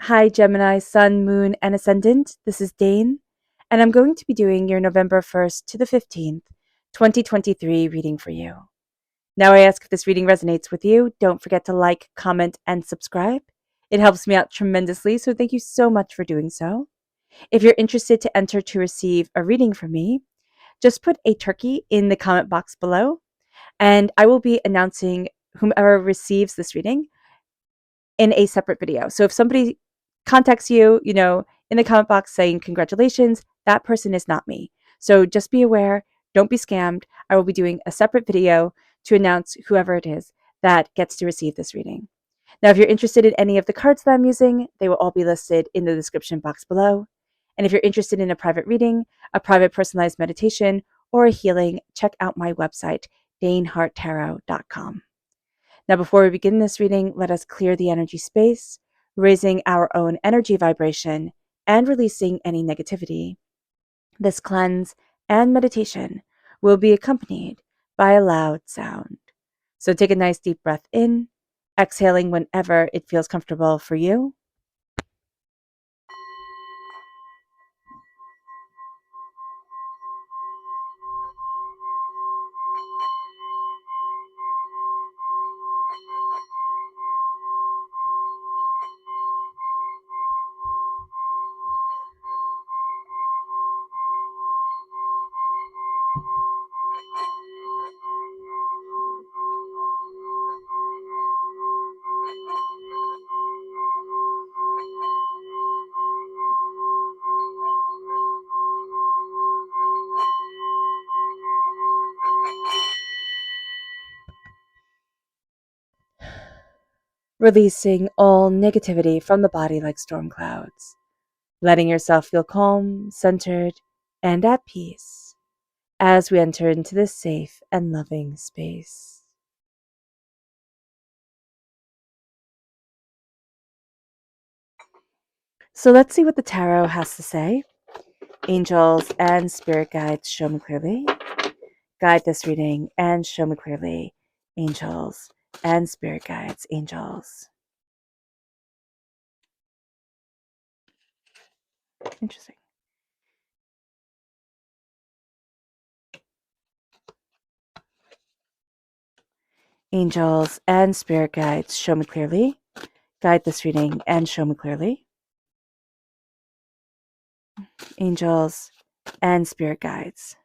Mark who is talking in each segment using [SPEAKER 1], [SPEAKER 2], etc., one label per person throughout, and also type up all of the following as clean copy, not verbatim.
[SPEAKER 1] Hi, Gemini, Sun, Moon, and Ascendant. This is Dane, and I'm going to be doing your November 1st to the 15th, 2023 reading for you. Now, I ask if this reading resonates with you. Don't forget to like, comment, and subscribe. It helps me out tremendously, so thank you so much for doing so. If you're interested to enter to receive a reading from me, just put a turkey in the comment box below, and I will be announcing whomever receives this reading in a separate video. So if somebody contacts you, in the comment box saying congratulations, that person is not me. So just be aware, don't be scammed. I will be doing a separate video to announce whoever it is that gets to receive this reading. Now, if you're interested in any of the cards that I'm using, they will all be listed in the description box below. And if you're interested in a private reading, a private personalized meditation, or a healing, check out my website, daneharttarot.com. Now, before we begin this reading, let us clear the energy space, raising our own energy vibration and releasing any negativity. This cleanse and meditation will be accompanied by a loud sound. So take a nice deep breath in, exhaling whenever it feels comfortable for you. Releasing all negativity from the body like storm clouds, letting yourself feel calm, centered, and at peace as we enter into this safe and loving space. So let's see what the tarot has to say. Angels and spirit guides, show me clearly. Guide this reading and show me clearly. Angels and spirit guides, angels. Interesting. Angels and spirit guides, show me clearly. Guide this reading and show me clearly. Angels and spirit guides.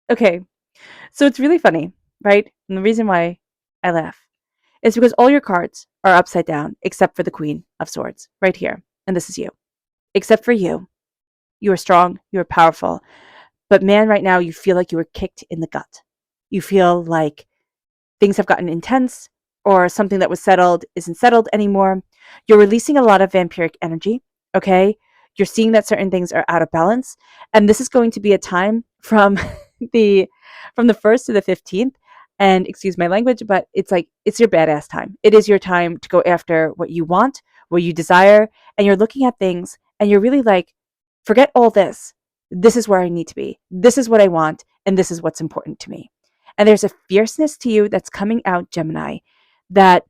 [SPEAKER 1] Okay, so it's really funny, right? And the reason why I laugh is because all your cards are upside down except for the Queen of Swords right here. And this is you. Except for you. You are strong, you are powerful. But man, right now, you feel like you were kicked in the gut. You feel like things have gotten intense or something that was settled isn't settled anymore. You're releasing a lot of vampiric energy, okay? You're seeing that certain things are out of balance. And this is going to be a time from the 1st to the 15th. And excuse my language, but it's like, it's your badass time. It is your time to go after what you want, what you desire. And you're looking at things and you're really like, forget all this. This is where I need to be. This is what I want. And this is what's important to me. And there's a fierceness to you that's coming out, Gemini, that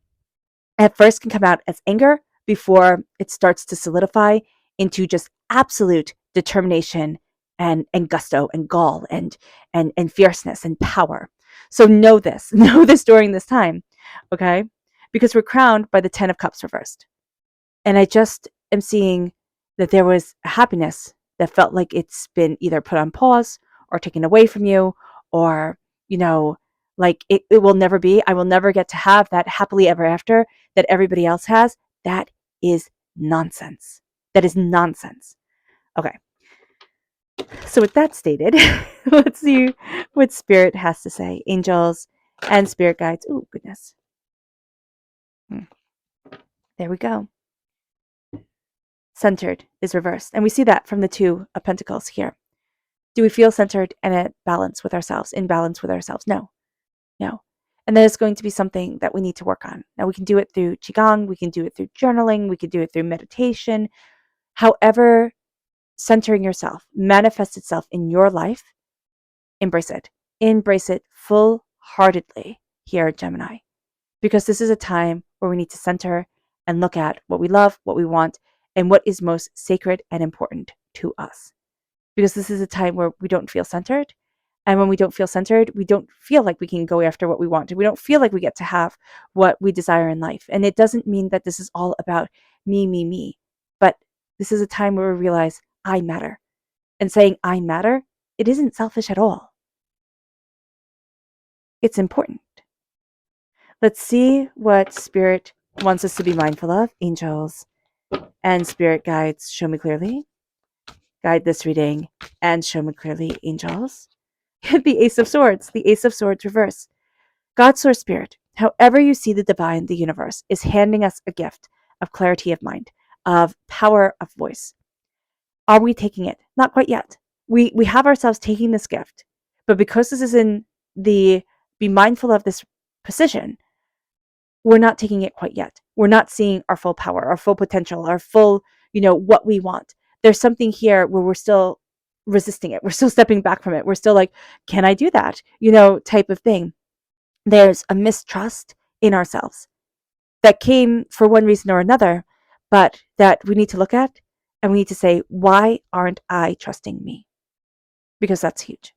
[SPEAKER 1] at first can come out as anger before it starts to solidify into just absolute determination and gusto and gall and fierceness and power. So know this, know this during this time, okay? Because we're crowned by the 10 of Cups reversed. And I just am seeing that there was a happiness that felt like it's been either put on pause or taken away from you, or, like it will never be. I will never get to have that happily ever after that everybody else has. That is nonsense. That is nonsense. Okay. So with that stated, let's see what Spirit has to say. Angels and spirit guides. Oh, goodness. There we go. Centered is reversed. And we see that from the 2 of Pentacles here. Do we feel centered and at balance with ourselves, in balance with ourselves? No. And that is going to be something that we need to work on. Now, we can do it through Qigong, we can do it through journaling, we can do it through meditation. However, centering yourself manifests itself in your life, embrace it. Embrace it full-heartedly. here, Gemini, because this is a time where we need to center and look at what we love, what we want, and what is most sacred and important to us. Because this is a time where we don't feel centered. And when we don't feel centered, we don't feel like we can go after what we want. We don't feel like we get to have what we desire in life. And it doesn't mean that this is all about me, me, me. But this is a time where we realize I matter. And saying I matter, it isn't selfish at all. It's important. Let's see what Spirit wants us to be mindful of. Angels and Spirit guides, show me clearly. Guide this reading and show me clearly, angels. The Ace of Swords, the Ace of Swords reverse. God, Source, Spirit, however you see the divine, the universe, is handing us a gift of clarity of mind, of power of voice. Are we taking it? Not quite yet. We have ourselves taking this gift, but because this is in the be mindful of this position, we're not taking it quite yet. We're not seeing our full power, our full potential, our full, what we want. There's something here where we're still resisting it. We're still stepping back from it. We're still like, can I do that? Type of thing. There's a mistrust in ourselves that came for one reason or another, but that we need to look at and we need to say, why aren't I trusting me? Because that's huge.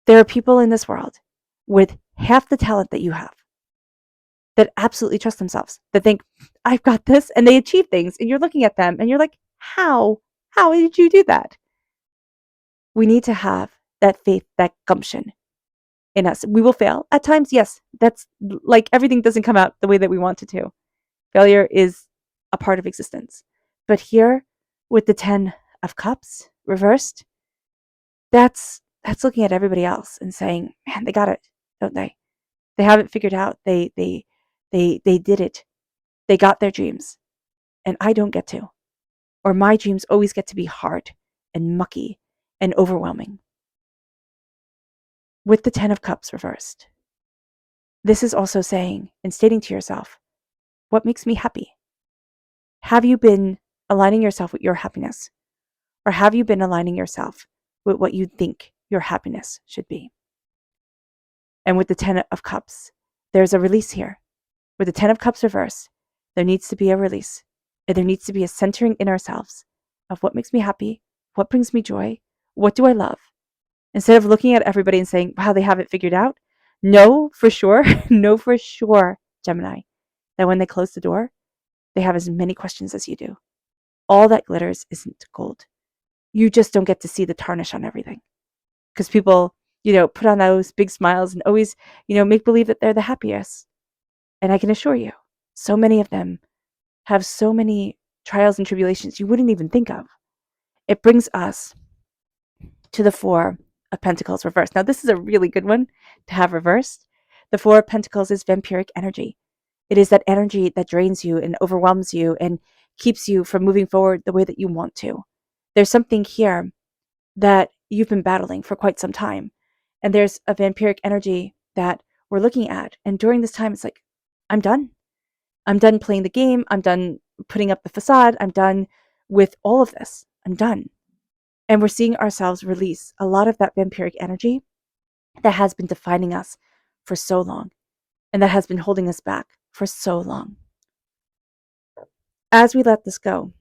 [SPEAKER 1] There are people in this world with half the talent that you have that absolutely trust themselves, that think, I've got this, and they achieve things, and you're looking at them and you're like, how? How did you do that? We need to have that faith, that gumption in us. We will fail at times. Yes, that's like everything doesn't come out the way that we want it to. Failure is a part of existence. But here with the 10 of Cups reversed, that's looking at everybody else and saying, man, they got it, don't they? They have it figured out. They did it. They got their dreams. And I don't get to. Or my dreams always get to be hard and mucky and overwhelming. With the 10 of Cups reversed, this is also saying and stating to yourself, what makes me happy? Have you been aligning yourself with your happiness? Or have you been aligning yourself with what you think your happiness should be? And with the 10 of Cups, there's a release here. With the 10 of Cups reversed, there needs to be a release. And there needs to be a centering in ourselves of what makes me happy, what brings me joy, what do I love? Instead of looking at everybody and saying, wow, they have it figured out. Know for sure, Gemini, that when they close the door, they have as many questions as you do. All that glitters isn't gold. You just don't get to see the tarnish on everything. Because people, put on those big smiles and always, make believe that they're the happiest. And I can assure you, so many of them have so many trials and tribulations you wouldn't even think of. It brings us to the 4 of Pentacles reversed. Now, this is a really good one to have reversed. The 4 of Pentacles is vampiric energy. It is that energy that drains you and overwhelms you and keeps you from moving forward the way that you want to. There's something here that you've been battling for quite some time. And there's a vampiric energy that we're looking at. And during this time, it's like, I'm done. I'm done playing the game. I'm done putting up the facade. I'm done with all of this. I'm done. And we're seeing ourselves release a lot of that vampiric energy that has been defining us for so long and that has been holding us back for so long. As we let this go,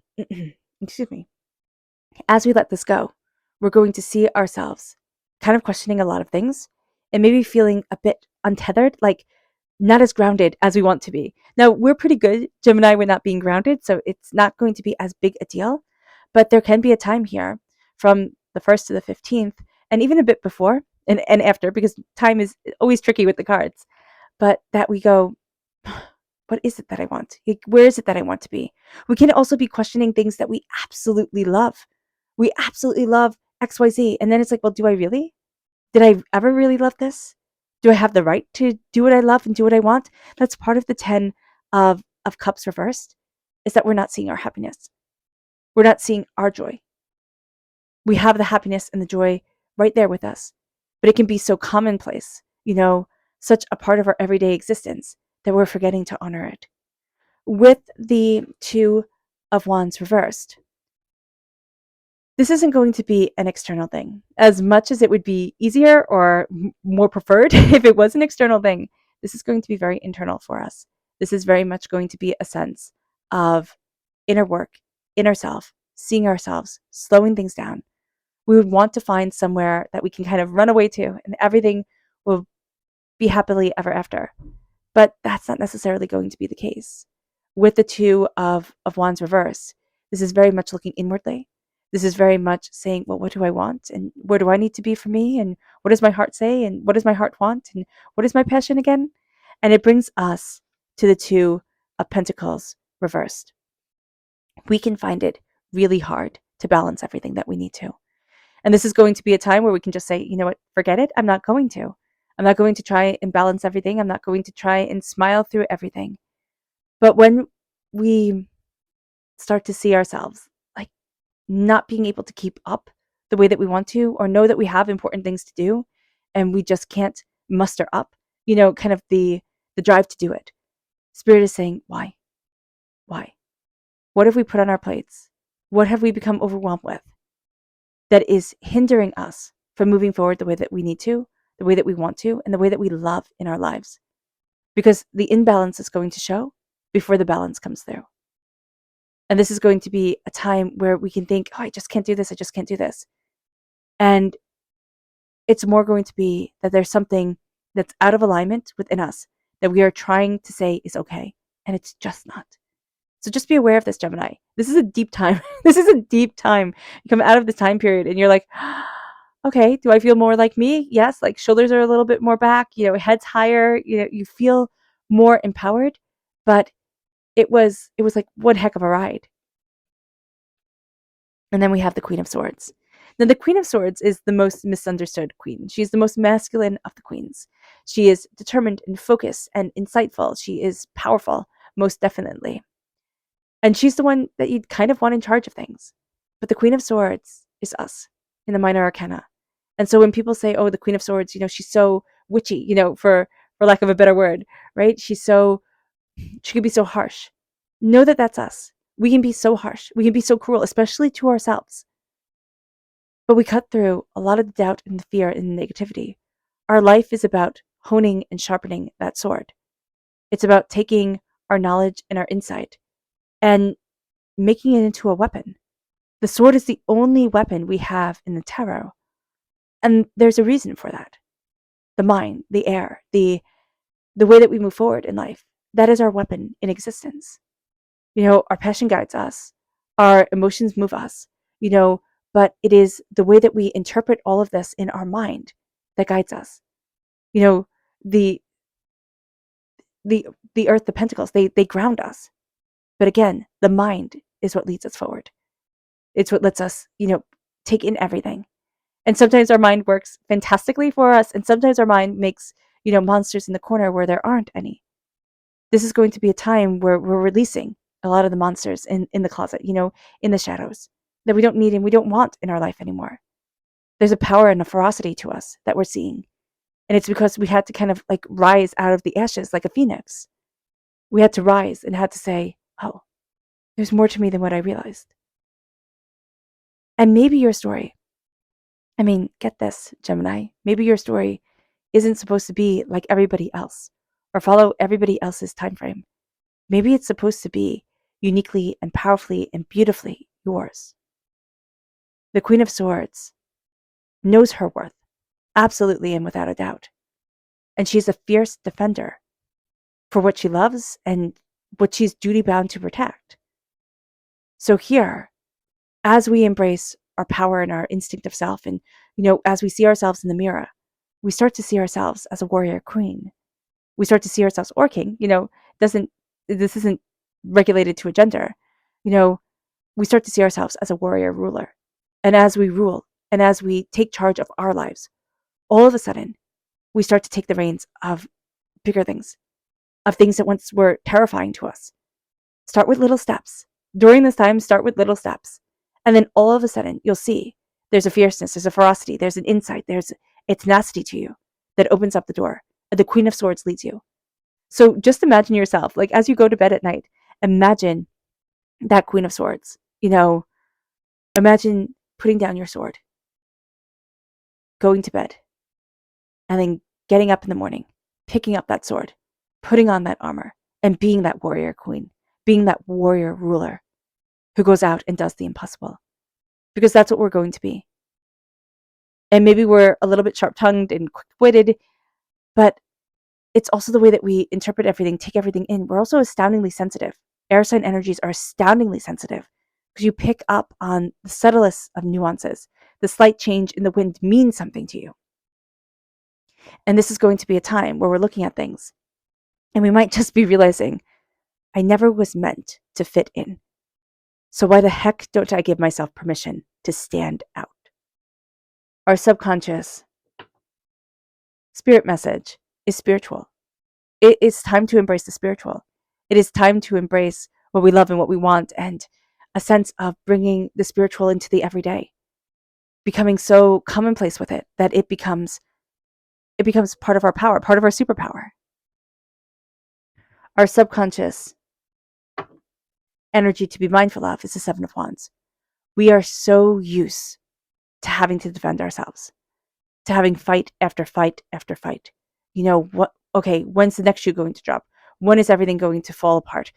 [SPEAKER 1] as we let this go, we're going to see ourselves kind of questioning a lot of things and maybe feeling a bit untethered, like not as grounded as we want to be. Now, we're pretty good, Gemini, with not being grounded, so it's not going to be as big a deal. But there can be a time here from the 1st to the 15th, and even a bit before and after, because time is always tricky with the cards, but that we go, what is it that I want? Where is it that I want to be? We can also be questioning things that we absolutely love. We absolutely love XYZ. And then it's like, well, do I really? Did I ever really love this? Do I have the right to do what I love and do what I want? That's part of the 10 of Cups reversed, is that we're not seeing our happiness. We're not seeing our joy. We have the happiness and the joy right there with us, but it can be so commonplace, such a part of our everyday existence that we're forgetting to honor it. With the 2 of Wands reversed, This isn't going to be an external thing. As much as it would be easier or more preferred if it was an external thing, this is going to be very internal for us. This is very much going to be a sense of inner work, inner self, seeing ourselves, slowing things down. We would want to find somewhere that we can kind of run away to, and everything will be happily ever after. But that's not necessarily going to be the case. With the Two of Wands reverse, this is very much looking inwardly. This is very much saying, well, what do I want? And where do I need to be for me? And what does my heart say? And what does my heart want? And what is my passion again? And it brings us to the Two of Pentacles reversed. We can find it really hard to balance everything that we need to. And this is going to be a time where we can just say, you know what, forget it. I'm not going to. I'm not going to try and balance everything. I'm not going to try and smile through everything. But when we start to see ourselves like not being able to keep up the way that we want to, or know that we have important things to do and we just can't muster up, kind of the drive to do it. Spirit is saying, why? Why? What have we put on our plates? What have we become overwhelmed with that is hindering us from moving forward the way that we need to, the way that we want to, and the way that we love in our lives? Because the imbalance is going to show before the balance comes through. And this is going to be a time where we can think, oh, I just can't do this. I just can't do this. And it's more going to be that there's something that's out of alignment within us that we are trying to say is okay. And it's just not. So just be aware of this, Gemini. This is a deep time. This is a deep time. You come out of this time period and you're like, okay, do I feel more like me? Yes, like shoulders are a little bit more back, head's higher, you feel more empowered, but it was like one heck of a ride. And then we have the Queen of Swords. Now, the Queen of Swords is the most misunderstood queen. She's the most masculine of the queens. She is determined and focused and insightful. She is powerful, most definitely. And she's the one that you'd kind of want in charge of things. But the Queen of Swords is us in the minor arcana. And so when people say, oh, the Queen of Swords, she's so witchy, for lack of a better word, right? She could be so harsh. Know that that's us. We can be so harsh. We can be so cruel, especially to ourselves. But we cut through a lot of the doubt and the fear and the negativity. Our life is about honing and sharpening that sword. It's about taking our knowledge and our insight and making it into a weapon. The sword is the only weapon we have in the tarot. And there's a reason for that. The mind, the air, the way that we move forward in life, that is our weapon in existence. Our passion guides us, our emotions move us, but it is the way that we interpret all of this in our mind that guides us. The earth, the pentacles, they ground us. But again, the mind is what leads us forward. It's what lets us, take in everything. And sometimes our mind works fantastically for us, and sometimes our mind makes, monsters in the corner where there aren't any. This is going to be a time where we're releasing a lot of the monsters in the closet, in the shadows that we don't need and we don't want in our life anymore. There's a power and a ferocity to us that we're seeing. And it's because we had to kind of like rise out of the ashes like a phoenix. We had to rise and had to say, oh, there's more to me than what I realized. And maybe your story, get this, Gemini, maybe your story isn't supposed to be like everybody else or follow everybody else's time frame. Maybe it's supposed to be uniquely and powerfully and beautifully yours. The Queen of Swords knows her worth, absolutely and without a doubt. And she's a fierce defender for what she loves and what she's duty bound to protect. So here, as we embrace our power and our instinct of self, and as we see ourselves in the mirror, we start to see ourselves as a warrior queen. We start to see ourselves, or king, this isn't regulated to a gender. We start to see ourselves as a warrior ruler. And as we rule and as we take charge of our lives, all of a sudden, we start to take the reins of bigger things, of things that once were terrifying to us. Start with little steps. During this time, start with little steps. And then all of a sudden, you'll see there's a fierceness, there's a ferocity, there's an insight, there's a tenacity to you that opens up the door. And the Queen of Swords leads you. So just imagine yourself, like as you go to bed at night, imagine that Queen of Swords. Imagine putting down your sword, going to bed, and then getting up in the morning, picking up that sword, putting on that armor, and being that warrior queen, being that warrior ruler who goes out and does the impossible. Because that's what we're going to be. And maybe we're a little bit sharp-tongued and quick-witted, but it's also the way that we interpret everything, take everything in. We're also astoundingly sensitive. Air sign energies are astoundingly sensitive because you pick up on the subtlest of nuances. The slight change in the wind means something to you. And this is going to be a time where we're looking at things and we might just be realizing, I never was meant to fit in. So why the heck don't I give myself permission to stand out? Our subconscious spirit message is spiritual. It is time to embrace the spiritual. It is time to embrace what we love and what we want, and a sense of bringing the spiritual into the everyday, becoming so commonplace with it that it becomes part of our power, part of our superpower. Our subconscious energy to be mindful of is the Seven of Wands. We are so used to having to defend ourselves, to having fight after fight after fight. You know what? Okay, when's the next shoe going to drop? When is everything going to fall apart?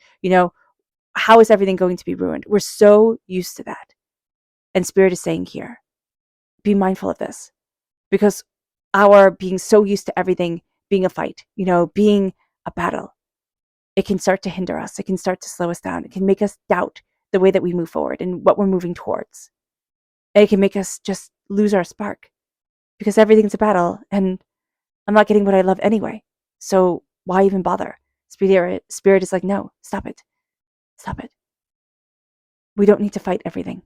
[SPEAKER 1] How is everything going to be ruined? We're so used to that. And Spirit is saying here, be mindful of this, because our being so used to everything being a fight, being a battle, it can start to hinder us. It can start to slow us down. It can make us doubt the way that we move forward and what we're moving towards. And it can make us just lose our spark because everything's a battle and I'm not getting what I love anyway. So why even bother? Spirit is like, no, stop it. Stop it. We don't need to fight everything.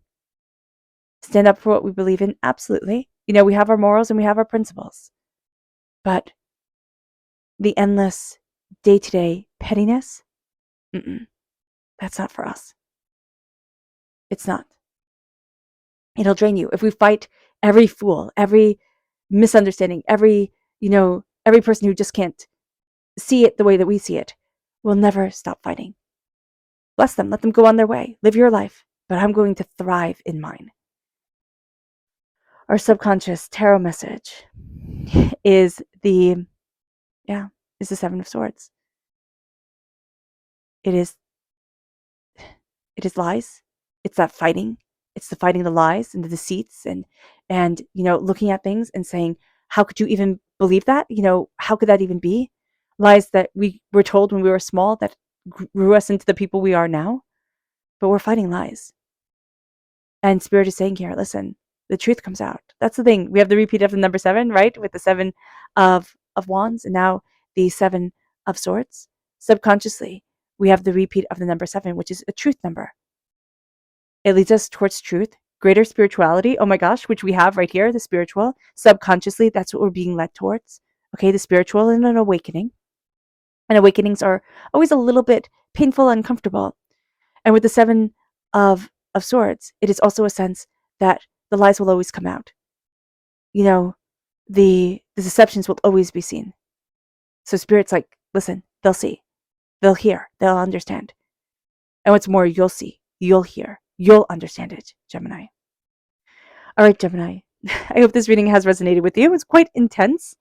[SPEAKER 1] Stand up for what we believe in, absolutely. We have our morals and we have our principles. But the endless day-to-day pettiness, that's not for us. It's not. It'll drain you. If we fight every fool, every misunderstanding, every person who just can't see it the way that we see it, we'll never stop fighting. Bless them. Let them go on their way. Live your life. But I'm going to thrive in mine. Our subconscious tarot message is the Seven of Swords. It is lies. It's that fighting. It's the fighting the lies and the deceits and looking at things and saying, how could you even believe that? How could that even be? Lies that we were told when we were small that grew us into the people we are now. But we're fighting lies. And Spirit is saying here, listen, the truth comes out. That's the thing. We have the repeat of the number 7, right? With the 7 of Wands and now the 7 of Swords. Subconsciously, we have the repeat of the number 7, which is a truth number. It leads us towards truth, greater spirituality. Oh my gosh, which we have right here, the spiritual. Subconsciously, that's what we're being led towards. Okay, the spiritual and an awakening. And awakenings are always a little bit painful and uncomfortable. And with the 7 of Swords, it is also a sense that the lies will always come out. The deceptions will always be seen. So Spirit's like, listen, they'll see, they'll hear, they'll understand. And what's more, you'll see, you'll hear, you'll understand it, Gemini. All right, Gemini. I hope this reading has resonated with you. It's quite intense.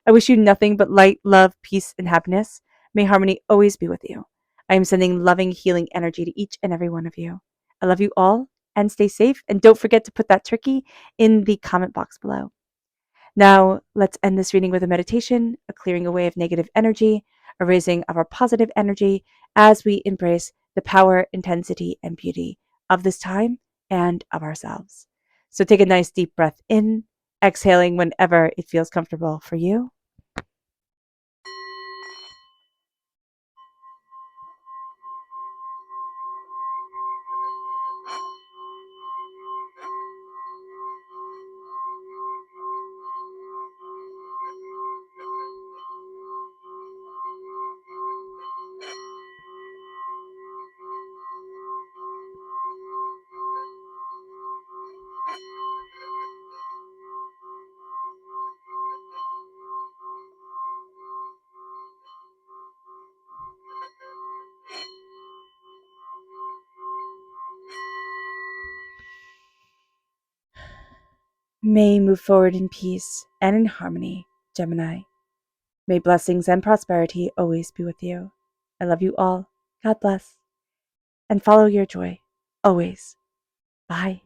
[SPEAKER 1] I wish you nothing but light, love, peace, and happiness. May harmony always be with you. I am sending loving, healing energy to each and every one of you. I love you all and stay safe. And don't forget to put that turkey in the comment box below. Now, let's end this reading with a meditation, a clearing away of negative energy, a raising of our positive energy as we embrace the power, intensity, and beauty of this time and of ourselves. So take a nice deep breath in, exhaling whenever it feels comfortable for you. May you move forward in peace and in harmony, Gemini. May blessings and prosperity always be with you. I love you all. God bless. And follow your joy. Always. Bye.